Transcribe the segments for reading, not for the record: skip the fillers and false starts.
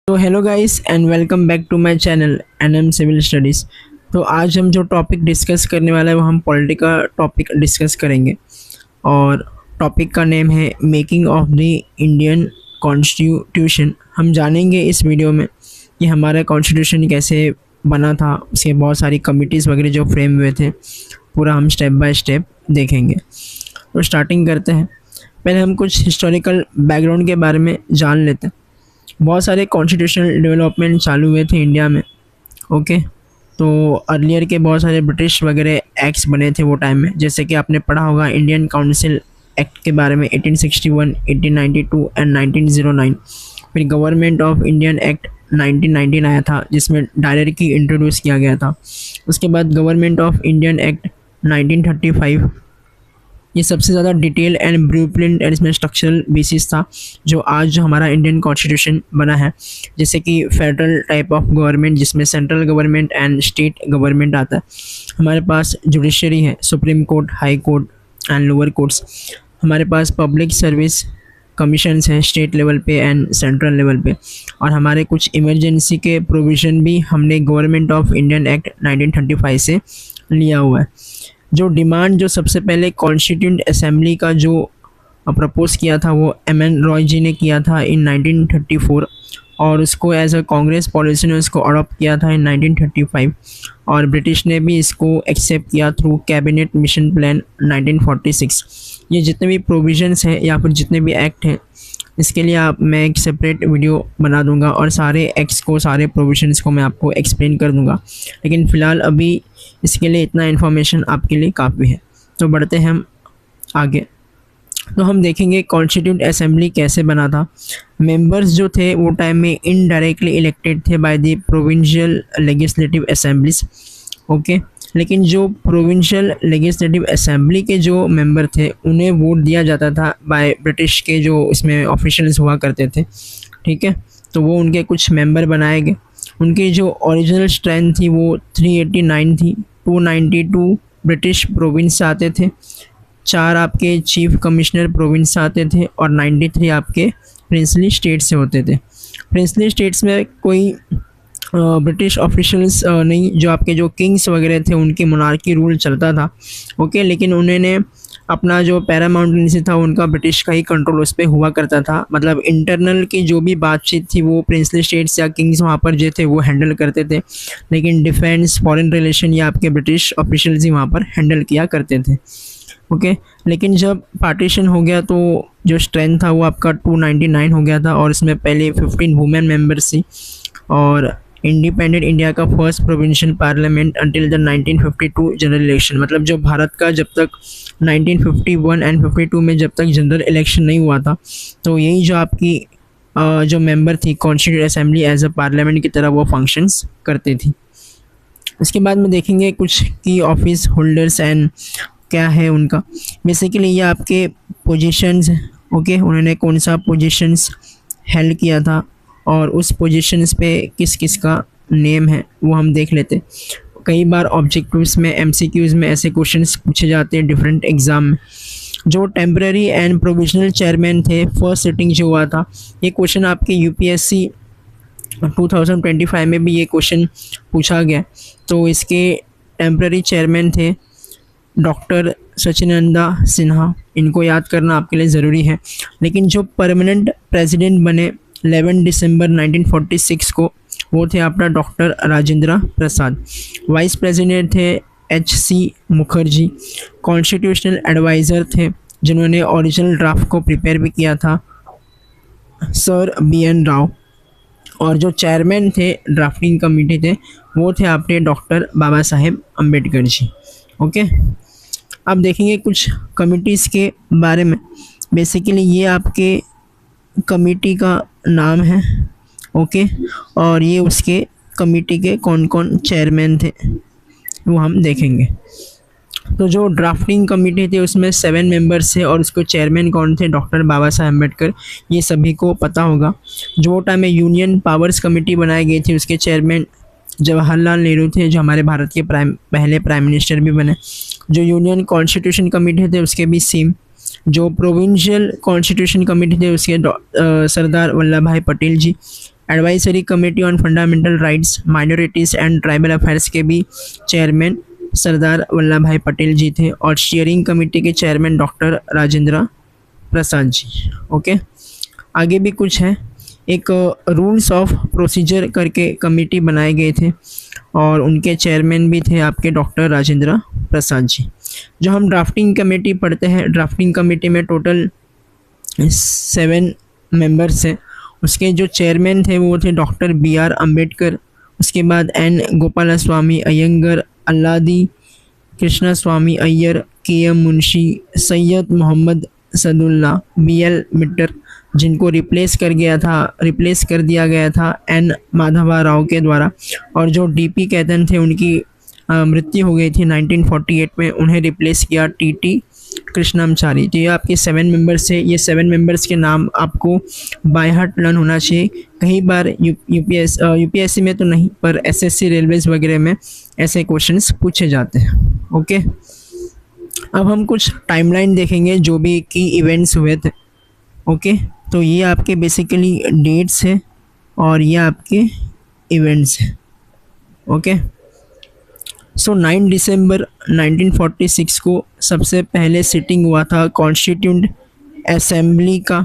तो hello guys and welcome back to my channel NM civil studies. तो आज हम जो टॉपिक डिस्कस करने वाला है वो हम पॉलिटी का टॉपिक डिस्कस करेंगे और टॉपिक का नेम है making of the Indian constitution. हम जानेंगे इस वीडियो में कि हमारा कॉन्स्टिट्यूशन कैसे बना था, उसके बहुत सारी कमिटीज़ वगैरह जो फ्रेम हुए थे, पूरा हम स्टेप बाय स्टेप देखेंगे। तो स्टार्टिंग करते हैं। पहले हम कुछ हिस्टोरिकल बैकग्राउंड के बारे में जान लेते हैं। बहुत सारे कॉन्स्टिट्यूशनल डेवलपमेंट चालू हुए थे इंडिया में। ओके, तो अर्लियर के बहुत सारे ब्रिटिश वगैरह एक्ट्स बने थे वो टाइम में, जैसे कि आपने पढ़ा होगा इंडियन काउंसिल एक्ट के बारे में 1861, 1892 एंड 1909। फिर गवर्नमेंट ऑफ इंडियन एक्ट 1919 आया था जिसमें डायरेक्टली इंट्रोड्यूस किया गया था। उसके बाद गवर्नमेंट ऑफ इंडियन एक्ट 1935, ये सबसे ज़्यादा डिटेल एंड ब्लूप्रिंट एंड इसमें स्ट्रक्चरल बेसिस था जो आज जो हमारा इंडियन कॉन्स्टिट्यूशन बना है। जैसे कि फेडरल टाइप ऑफ गवर्नमेंट जिसमें central government and state government आता है। हमारे पास जुडिशरी है, supreme court, high court and lower courts. हमारे पास पब्लिक सर्विस कमीशंस हैं स्टेट लेवल पे एंड सेंट्रल लेवल पे। और हमारे कुछ इमरजेंसी के प्रोविज़न भी हमने गवर्नमेंट ऑफ इंडियन एक्ट 1935 से लिया हुआ है। जो डिमांड जो सबसे पहले कॉन्स्टिट्यूंट असेंबली का जो प्रपोज किया था वो एम.एन. रॉय जी ने किया था इन 1934 और उसको एज अ कांग्रेस पॉलिसी ने उसको अडॉप्ट किया था इन 1935 और ब्रिटिश ने भी इसको एक्सेप्ट किया थ्रू कैबिनेट मिशन प्लान 1946। ये जितने भी प्रोविजंस हैं या फिर जितने भी एक्ट हैं इसके लिए मैं एक सेपरेट वीडियो बना दूंगा और सारे एक्ट्स को, सारे प्रोविजंस को मैं आपको एक्सप्लेन कर दूंगा, लेकिन फ़िलहाल अभी इसके लिए इतना इन्फॉर्मेशन आपके लिए काफ़ी है। तो बढ़ते हैं हम आगे। तो हम देखेंगे कॉन्स्टिट्यूंट असेंबली कैसे बना था। मेंबर्स जो थे वो टाइम में इनडायरेक्टली इलेक्टेड थे by the provincial legislative assemblies. Okay, लेकिन जो प्रोविंशियल लेजिस्लेटिव असेंबली के जो मेंबर थे उन्हें वोट दिया जाता था बाय ब्रिटिश के जो इसमें ऑफिशियल्स हुआ करते थे। ठीक है, तो वो उनके कुछ मेंबर बनाए गए। उनकी जो ओरिजिनल स्ट्रेंथ थी वो 389 थी। 292 ब्रिटिश प्रोविंस से आते थे, 4 आपके चीफ कमिश्नर प्रोविंस से आते थे और 93 आपके प्रिंसली स्टेट से होते थे। प्रिंसली स्टेट्स में कोई ब्रिटिश ऑफिशियल्स नहीं, जो आपके जो किंग्स वगैरह थे उनकी मोनार्की रूल चलता था। ओके, लेकिन उन्होंने अपना जो पैरामाउंटेंसी था उनका ब्रिटिश का ही कंट्रोल उस पर हुआ करता था। मतलब इंटरनल की जो भी बातचीत थी वो प्रिंसली स्टेट्स या किंग्स वहाँ पर जो थे वो हैंडल करते थे, लेकिन डिफेंस, फॉरेन रिलेशन या आपके ब्रिटिश ऑफिशियल्स ही वहाँ पर हैंडल किया करते थे। ओके, लेकिन जब पार्टीशन हो गया तो जो स्ट्रेंथ था वो आपका 299 हो गया था और इसमें पहले 15 वुमेन मेंबर्स थी। और इंडिपेंडेंट इंडिया का first provincial parliament until the 1952 general election, मतलब जो भारत का जब तक 1951 एंड 52 में जब तक जनरल इलेक्शन नहीं हुआ था तो यही जो आपकी जो मेंबर थी constituent assembly as a parliament की तरह वो फंक्शंस करती थी। इसके बाद में देखेंगे कुछ की ऑफिस होल्डर्स एंड क्या है उनका। बेसिकली ये आपके पोजीशंस। ओके, उन्होंने कौन सा पोजीशंस हेल्ड किया था और उस पोजीशंस पे किस किस का नेम है वो हम देख लेते। कई बार ऑब्जेक्टिव्स में, एमसीक्यूज़ में ऐसे क्वेश्चंस पूछे जाते हैं डिफरेंट एग्ज़ाम में। जो टेम्पररी एंड प्रोविजनल चेयरमैन थे, फर्स्ट सिटिंग जो हुआ था, ये क्वेश्चन आपके यूपीएससी 2025 में भी ये क्वेश्चन पूछा गया। तो इसके टेम्पररी चेयरमैन थे डॉक्टर सचिनंदा सिन्हा, इनको याद करना आपके लिए ज़रूरी है। लेकिन जो परमानेंट प्रेसिडेंट बने 11 दिसंबर 1946 को वो थे अपना doctor Rajendra Prasad. Vice president थे एच.सी. मुखर्जी। कॉन्स्टिट्यूशनल एडवाइज़र थे जिन्होंने ओरिजिनल ड्राफ्ट को प्रिपेयर भी किया था, सर बी.एन. राव। और जो चेयरमैन थे, ड्राफ्टिंग कमेटी थे, वो थे आपके डॉक्टर बाबा साहेब अम्बेडकर जी। ओके, अब देखेंगे कुछ कमिटीज़ के बारे में। बेसिकली ये आपके कमेटी का नाम है। ओके, और ये उसके कमेटी के कौन कौन चेयरमैन थे वो हम देखेंगे। तो जो ड्राफ्टिंग कमेटी थी उसमें 7 मेंबर्स थे और उसके चेयरमैन कौन थे, डॉक्टर बाबा साहेब अम्बेडकर। ये सभी को पता होगा। जो टाइम में यूनियन पावर्स कमेटी बनाई गई थी उसके चेयरमैन जवाहरलाल नेहरू थे, जो हमारे भारत के पहले प्राइम मिनिस्टर भी बने। जो यूनियन कॉन्स्टिट्यूशन कमेटी थे उसके भी सेम। जो प्रोविंशियल कॉन्स्टिट्यूशन कमेटी थे उसके Sardar Vallabh Bhai Patel ji. Advisory committee on fundamental rights, minorities and tribal affairs के भी चेयरमैन सरदार वल्लभ भाई पटेल जी थे और स्टीयरिंग कमेटी के chairman doctor Rajendra Prasad ji. Okay, आगे भी कुछ है। एक रूल्स ऑफ प्रोसीजर करके कमेटी बनाए गए थे और उनके चेयरमैन भी थे आपके डॉक्टर राजेंद्र प्रसाद जी। जो हम ड्राफ्टिंग कमेटी पढ़ते हैं, ड्राफ्टिंग कमेटी में टोटल 7 मेंबर्स हैं। उसके जो चेयरमैन थे वो थे डॉक्टर BR अम्बेडकर, उसके बाद N गोपालस्वामी अयंगर, अल्लादी कृष्णा स्वामी अय्यर, KM मुंशी, सैयद मोहम्मद सदुल्ला, BL मिट्टर, जिनको रिप्लेस कर दिया गया था N माधवा राव के द्वारा, और जो DP कैतन थे उनकी मृत्यु हो गई थी 1948 में, उन्हें रिप्लेस किया TT कृष्णामचारी। तो ये आपके 7 मेंबर्स है। ये 7 मेंबर्स के नाम आपको बाय हार्ट लर्न होना चाहिए। कई बार यूपीएससी में तो नहीं, पर SSC रेलवेज वगैरह में ऐसे क्वेश्चंस पूछे जाते हैं। ओके, अब हम कुछ टाइमलाइन देखेंगे जो भी की इवेंट्स हुए थे। ओके, तो ये आपके बेसिकली डेट्स है और ये आपके इवेंट्स हैं। ओके, सो 9 दिसंबर 1946 को सबसे पहले सिटिंग हुआ था कॉन्स्टिट्यूंट असेंबली का।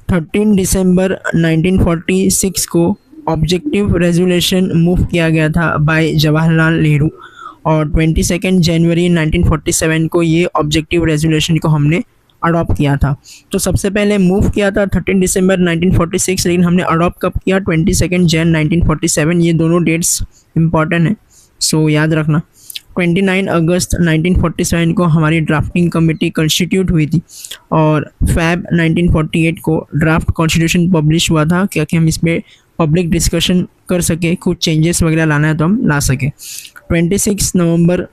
13 दिसंबर 1946 को ऑब्जेक्टिव रेजोल्यूशन मूव किया गया था बाय जवाहरलाल नेहरू, और 22 जनवरी 1947 को ये ऑब्जेक्टिव रेजोल्यूशन को हमने अडॉप्ट किया था। तो सबसे पहले मूव किया था 13 दिसंबर 1946, लेकिन हमने अडॉप्ट कब किया? 22 जन 1947। ये दोनों डेट्स इंपॉर्टेंट है, सो याद रखना। 29 अगस्त 1947 को हमारी ड्राफ्टिंग कमेटी कंस्टिट्यूट हुई थी और फैब 1948 को ड्राफ्ट कॉन्स्टिट्यूशन पब्लिश हुआ था, क्या कि हम इसमें पब्लिक डिस्कशन कर सके, कुछ चेंजेस वगैरह लाना है तो हम ला सके। 26 नवंबर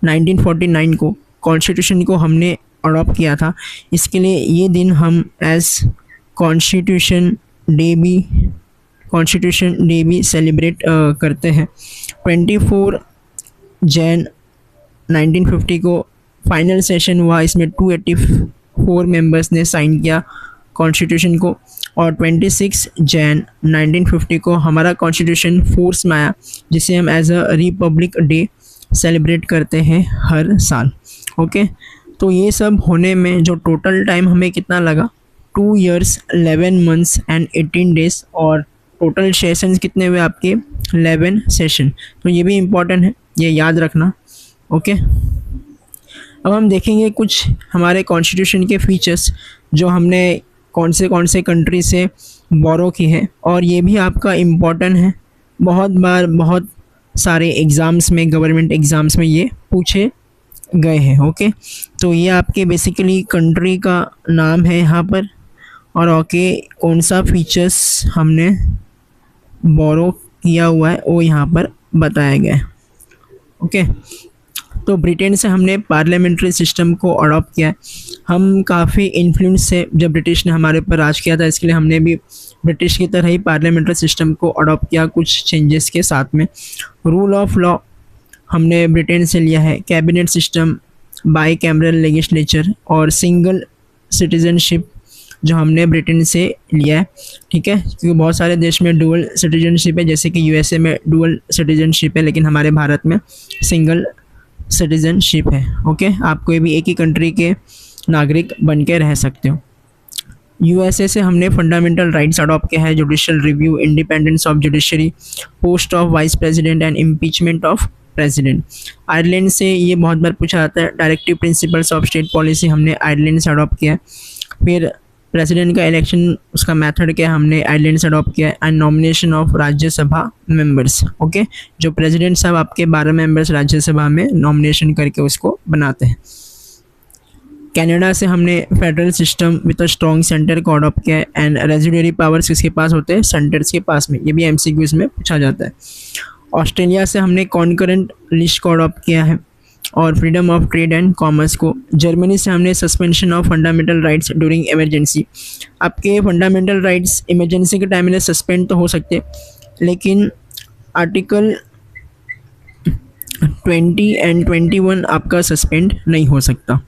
1949 को कॉन्स्टिट्यूशन को हमने अडॉप्ट किया था। इसके लिए ये दिन हम एज कॉन्स्टिट्यूशन डे भी सेलिब्रेट करते हैं। 24 जन 1950 को फाइनल सेशन हुआ, इसमें 284 मेंबर्स ने साइन किया कॉन्स्टिट्यूशन को, और 26 जन 1950 को हमारा कॉन्स्टिट्यूशन फोर्स में आया, जिसे हम as a republic day celebrate करते हैं हर साल। ओके, तो ये सब होने में जो टोटल टाइम हमें कितना लगा? 2 years 11 months एंड 18 days, और टोटल सेशंस कितने हुए आपके? 11 सेशन। तो ये भी इम्पॉर्टेंट है, ये याद रखना। ओके, अब हम देखेंगे कुछ हमारे कॉन्स्टिट्यूशन के फीचर्स जो हमने कौन से कंट्री से बोरो की है, और ये भी आपका इम्पॉर्टेंट है। बहुत बार बहुत सारे एग्ज़ाम्स में, गवर्नमेंट एग्ज़ाम्स में ये पूछे गए हैं। ओके, तो ये आपके बेसिकली कंट्री का नाम है यहाँ पर, और ओके कौन सा फीचर्स हमने बोरो किया हुआ है वो यहाँ पर बताया गया है। ओके, तो ब्रिटेन से हमने पार्लियामेंट्री सिस्टम को अडॉप्ट किया है। हम काफ़ी इन्फ्लुएंस से जब ब्रिटिश ने हमारे ऊपर राज किया था, इसके लिए हमने भी ब्रिटिश की तरह ही पार्लियामेंट्री सिस्टम को अडॉप्ट किया कुछ चेंजेस के साथ में। रूल ऑफ लॉ हमने ब्रिटेन से लिया है, cabinet system, by cameral legislature, और सिंगल सिटीजनशिप जो हमने ब्रिटेन से लिया है। ठीक है, क्योंकि बहुत सारे देश में डुअल सिटीजनशिप है, जैसे कि USA में डुअल सिटीजनशिप है, लेकिन हमारे भारत में सिंगल सिटीजनशिप है। ओके, आप कोई भी एक ही कंट्री के नागरिक बन के रह सकते हो। USA से हमने फंडामेंटल राइट्स अडॉप्ट किया है, judicial review, independence of judiciary, post of vice president and impeachment of president. Ireland से ये बहुत बार पूछा जाता है, directive principles of state policy हमने आयरलैंड से अडॉप्ट किया है। फिर प्रेसिडेंट का इलेक्शन, उसका मेथड क्या हमने आयरलैंड से अडॉप्ट किया है, and nomination of Rajya Sabha members. Okay, जो प्रेसिडेंट साहब आपके 12 मेंबर्स राज्यसभा में नॉमिनेशन करके उसको बनाते हैं। कनाडा से हमने federal system with a strong centre को अडॉप्ट किया है, एंड रेजिडुअरी पावर्स किसके पास होते हैं? सेंटर्स के पास में। ये भी MCQs में पूछा जाता है। ऑस्ट्रेलिया से हमने कॉन्करेंट लिस्ट को अडॉप्ट किया है, और freedom of trade and commerce को। जर्मनी से हमने suspension of fundamental rights during emergency. आपके फंडामेंटल राइट्स इमरजेंसी के टाइम में सस्पेंड तो हो सकते, लेकिन आर्टिकल 20 एंड 21 आपका सस्पेंड नहीं हो सकता।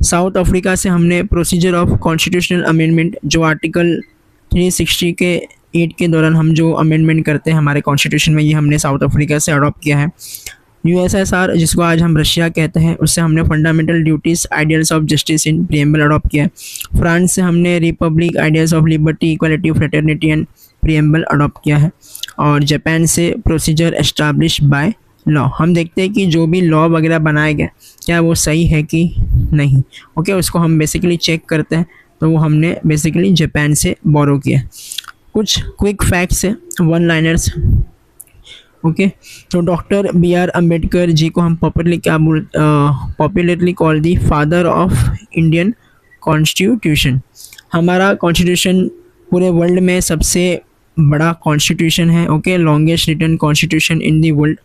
साउथ अफ्रीका से हमने प्रोसीजर ऑफ कॉन्स्टिट्यूशनल अमेंडमेंट, जो आर्टिकल 360 के 1948 के दौरान हम जो अमेंडमेंट करते हैं हमारे कॉन्स्टिट्यूशन में, ये हमने साउथ अफ्रीका से अडॉप्ट किया है। यूएसएसआर, जिसको आज हम रशिया कहते हैं, उससे हमने fundamental duties ideals of justice in preamble adopt किया है। फ्रांस से हमने Republic ideals of liberty, equality, fraternity and preamble adopt किया है। और जापान से प्रोसीजर एस्टैब्लिश बाय लॉ। हम देखते हैं कि जो भी लॉ वगैरह बनाया गया क्या वो सही है कि नहीं, ओके, उसको हम बेसिकली चेक करते हैं। तो वो हमने बेसिकली जापान से बोरो किया। कुछ क्विक फैक्ट्स है, वन लाइनर्स, ओके। तो डॉक्टर BR अम्बेडकर जी को हम popularly call the father of Indian constitution. हमारा कॉन्स्टिट्यूशन पूरे वर्ल्ड में सबसे बड़ा कॉन्स्टिट्यूशन है, okay, longest written constitution in the world.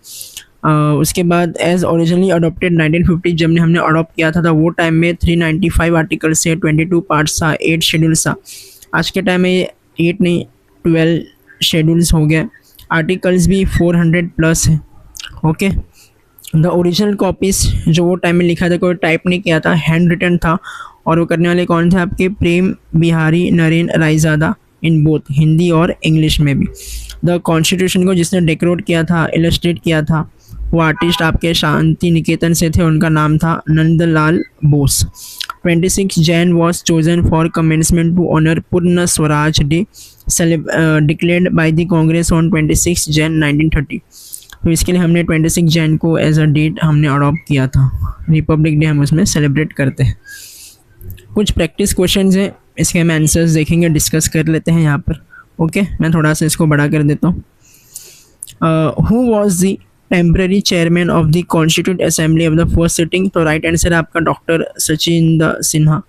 उसके बाद एज ओरिजिनली अडोप्टेड 1950, जब हमने अडॉप्ट किया था वो टाइम में 395 आर्टिकल से 22 पार्ट्स था, 8 शेड्यूल्स था। आज के टाइम में 8 नहीं 12 शेड्यूल्स हो गए। आर्टिकल्स भी 400 प्लस है, ओके। द ओरिजिनल कॉपीज़ जो वो टाइम में लिखा था, कोई टाइप नहीं किया था, हैंड रिटन था। और वो करने वाले कौन थे आपके? प्रेम बिहारी नरेंद्र रायज़ादा, इन बोथ हिंदी और इंग्लिश में भी। द कॉन्स्टिट्यूशन को जिसने डेकोरेट किया था, इलस्ट्रेट किया था, वो आर्टिस्ट आपके शांति निकेतन से थे, उनका नाम था Nandlal Bose. 26 Jan was chosen for commencement to honour Purna Swaraj day declared by the Congress on 26 Jan 1930। तो इसके लिए हमने 26 जैन को एज अ डेट हमने अडॉप्ट किया था। रिपब्लिक डे हम उसमें सेलिब्रेट करते हैं। कुछ प्रैक्टिस क्वेश्चंस हैं, इसके हम आंसर्स देखेंगे, डिस्कस कर लेते हैं यहाँ पर, ओके। मैं थोड़ा सा इसको बड़ा कर देता हूँ। Who was the temporary chairman of the constituent assembly of the first sitting? तो राइट आंसर है आपका doctor Sachindra Sinha.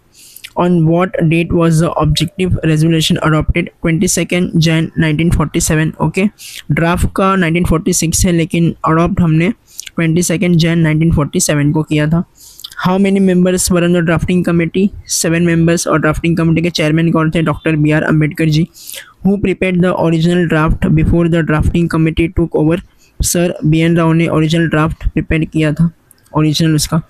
On what date was the objective resolution adopted? 22 Jan 1947, okay. Draft का 1946 है, लेकिन अडॉप्ट हमने 22 जैन 1947 को किया था। How many members were on the drafting committee? 7 members. और ड्राफ्टिंग कमेटी के चेयरमैन कौन थे? Doctor BR Ambedkar ji. Who prepared the original draft before the drafting committee took over? Sir BN Rau ने ओरिजिनल ड्राफ्ट प्रिपेयर किया था, ओरिजिनल उसका।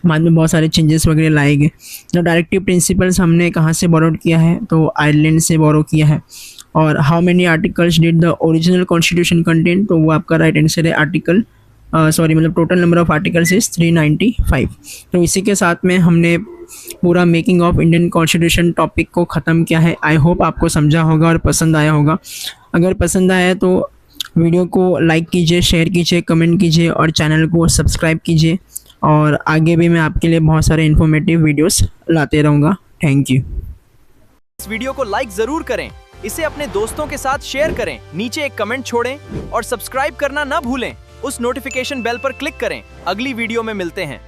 बाद में बहुत सारे चेंजेस वगैरह लाए गए। जो डायरेक्टिव प्रिंसिपल्स हमने कहाँ से बोरोड किया है? तो आयरलैंड से बोरो किया है। और how many articles did the original constitution contain? तो वो आपका राइट आंसर है article total number of articles is 395। तो इसी के साथ में हमने पूरा making of Indian constitution topic को ख़त्म किया है। आई होप आपको समझा होगा और पसंद आया होगा। अगर पसंद आया तो वीडियो को लाइक कीजिए, शेयर कीजिए, कमेंट कीजिए और चैनल को सब्सक्राइब कीजिए। और आगे भी मैं आपके लिए बहुत सारे इन्फॉर्मेटिव वीडियोस लाते रहूँगा। Thank you. इस वीडियो को लाइक ज़रूर करें, इसे अपने दोस्तों के साथ शेयर करें, नीचे एक कमेंट छोड़ें और सब्सक्राइब करना ना भूलें। उस नोटिफिकेशन बेल पर क्लिक करें। अगली वीडियो में मिलते हैं।